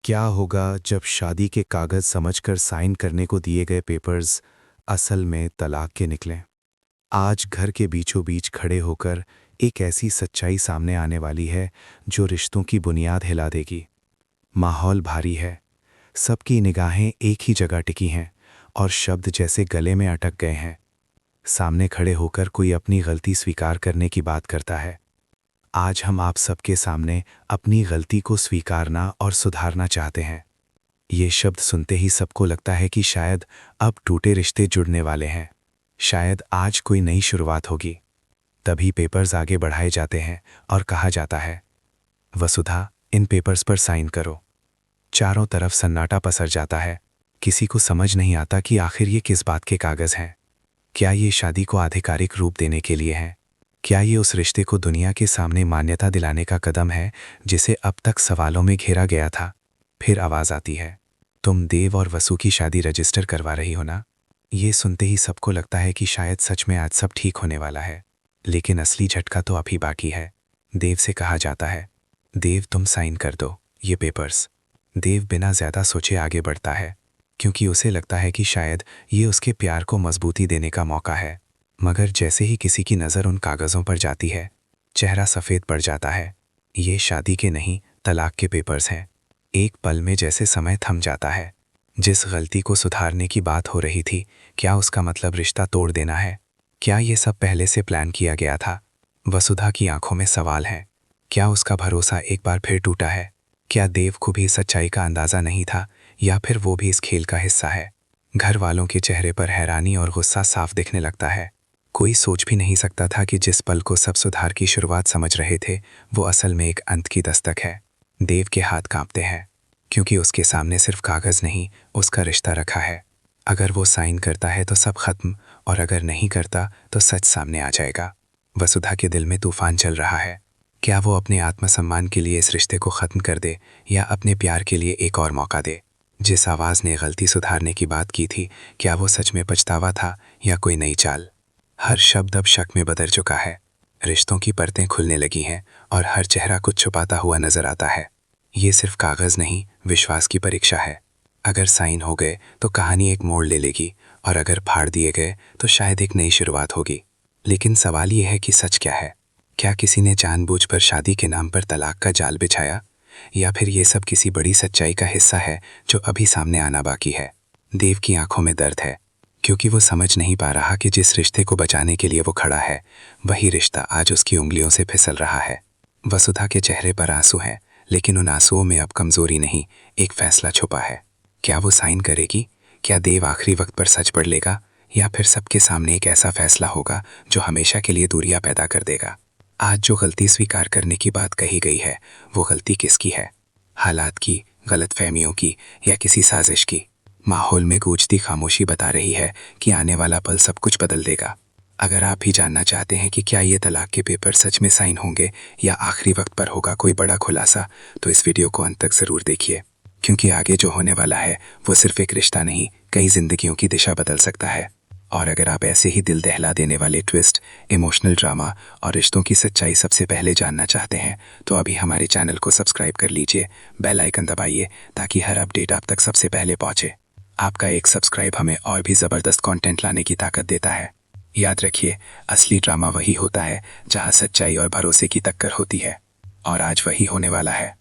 क्या होगा जब शादी के कागज समझकर साइन करने को दिए गए पेपर्स असल में तलाक के निकलें। आज घर के बीचों बीच खड़े होकर एक ऐसी सच्चाई सामने आने वाली है जो रिश्तों की बुनियाद हिला देगी। माहौल भारी है, सबकी निगाहें एक ही जगह टिकी हैं और शब्द जैसे गले में अटक गए हैं। सामने खड़े होकर कोई अपनी गलती स्वीकार करने की बात करता है। आज हम आप सबके सामने अपनी गलती को स्वीकारना और सुधारना चाहते हैं। ये शब्द सुनते ही सबको लगता है कि शायद अब टूटे रिश्ते जुड़ने वाले हैं, शायद आज कोई नई शुरुआत होगी। तभी पेपर्स आगे बढ़ाए जाते हैं और कहा जाता है, वसुधा, इन पेपर्स पर साइन करो। चारों तरफ सन्नाटा पसर जाता है। किसी को समझ नहीं आता कि आखिर ये किस बात के कागज हैं। क्या ये शादी को आधिकारिक रूप देने के लिए हैं? क्या ये उस रिश्ते को दुनिया के सामने मान्यता दिलाने का कदम है जिसे अब तक सवालों में घेरा गया था? फिर आवाज़ आती है, तुम देव और वसु की शादी रजिस्टर करवा रही हो ना? ये सुनते ही सबको लगता है कि शायद सच में आज सब ठीक होने वाला है, लेकिन असली झटका तो अभी बाकी है। देव से कहा जाता है, देव तुम साइन कर दो ये पेपर्स। देव बिना ज़्यादा सोचे आगे बढ़ता है, क्योंकि उसे लगता है कि शायद ये उसके प्यार को मजबूती देने का मौका है। मगर जैसे ही किसी की नज़र उन कागज़ों पर जाती है, चेहरा सफ़ेद पड़ जाता है। ये शादी के नहीं, तलाक के पेपर्स हैं। एक पल में जैसे समय थम जाता है। जिस गलती को सुधारने की बात हो रही थी, क्या उसका मतलब रिश्ता तोड़ देना है? क्या ये सब पहले से प्लान किया गया था? वसुधा की आंखों में सवाल है। क्या उसका भरोसा एक बार फिर टूटा है? क्या देव को भी सच्चाई का अंदाज़ा नहीं था, या फिर वो भी इस खेल का हिस्सा है? घर वालों के चेहरे पर हैरानी और गुस्सा साफ दिखने लगता है। कोई सोच भी नहीं सकता था कि जिस पल को सब सुधार की शुरुआत समझ रहे थे, वो असल में एक अंत की दस्तक है। देव के हाथ कांपते हैं, क्योंकि उसके सामने सिर्फ कागज़ नहीं, उसका रिश्ता रखा है। अगर वो साइन करता है तो सब खत्म, और अगर नहीं करता तो सच सामने आ जाएगा। वसुधा के दिल में तूफान चल रहा है। क्या वो अपने आत्मसम्मान के लिए इस रिश्ते को ख़त्म कर दे, या अपने प्यार के लिए एक और मौका दे? जिस आवाज़ ने गलती सुधारने की बात की थी, क्या वो सच में पछतावा था या कोई नई चाल? हर शब्द अब शक में बदल चुका है। रिश्तों की परतें खुलने लगी हैं और हर चेहरा कुछ छुपाता हुआ नजर आता है। ये सिर्फ कागज़ नहीं, विश्वास की परीक्षा है। अगर साइन हो गए तो कहानी एक मोड़ ले लेगी, और अगर फाड़ दिए गए तो शायद एक नई शुरुआत होगी। लेकिन सवाल ये है कि सच क्या है? क्या किसी ने जानबूझकर शादी के नाम पर तलाक का जाल बिछाया, या फिर ये सब किसी बड़ी सच्चाई का हिस्सा है जो अभी सामने आना बाकी है? देव की आंखों में दर्द है, क्योंकि वो समझ नहीं पा रहा कि जिस रिश्ते को बचाने के लिए वो खड़ा है, वही रिश्ता आज उसकी उंगलियों से फिसल रहा है। वसुधा के चेहरे पर आंसू हैं, लेकिन उन आंसुओं में अब कमजोरी नहीं, एक फैसला छुपा है। क्या वो साइन करेगी? क्या देव आखिरी वक्त पर सच पढ़ लेगा, या फिर सबके सामने एक ऐसा फैसला होगा जो हमेशा के लिए दूरियां पैदा कर देगा? आज जो गलती स्वीकार करने की बात कही गई है, वो गलती किसकी है? हालात की, गलतफहमियों की, या किसी साजिश की? माहौल में गूंजती खामोशी बता रही है कि आने वाला पल सब कुछ बदल देगा। अगर आप भी जानना चाहते हैं कि क्या ये तलाक के पेपर सच में साइन होंगे, या आखिरी वक्त पर होगा कोई बड़ा खुलासा, तो इस वीडियो को अंत तक ज़रूर देखिए, क्योंकि आगे जो होने वाला है वो सिर्फ एक रिश्ता नहीं, कई जिंदगियों की दिशा बदल सकता है। और अगर आप ऐसे ही दिल दहला देने वाले ट्विस्ट, इमोशनल ड्रामा और रिश्तों की सच्चाई सबसे पहले जानना चाहते हैं, तो अभी हमारे चैनल को सब्सक्राइब कर लीजिए, बेल आइकन दबाइए, ताकि हर अपडेट आप तक सबसे पहले पहुंचे। आपका एक सब्सक्राइब हमें और भी ज़बरदस्त कंटेंट लाने की ताकत देता है। याद रखिए, असली ड्रामा वही होता है जहां सच्चाई और भरोसे की टक्कर होती है, और आज वही होने वाला है।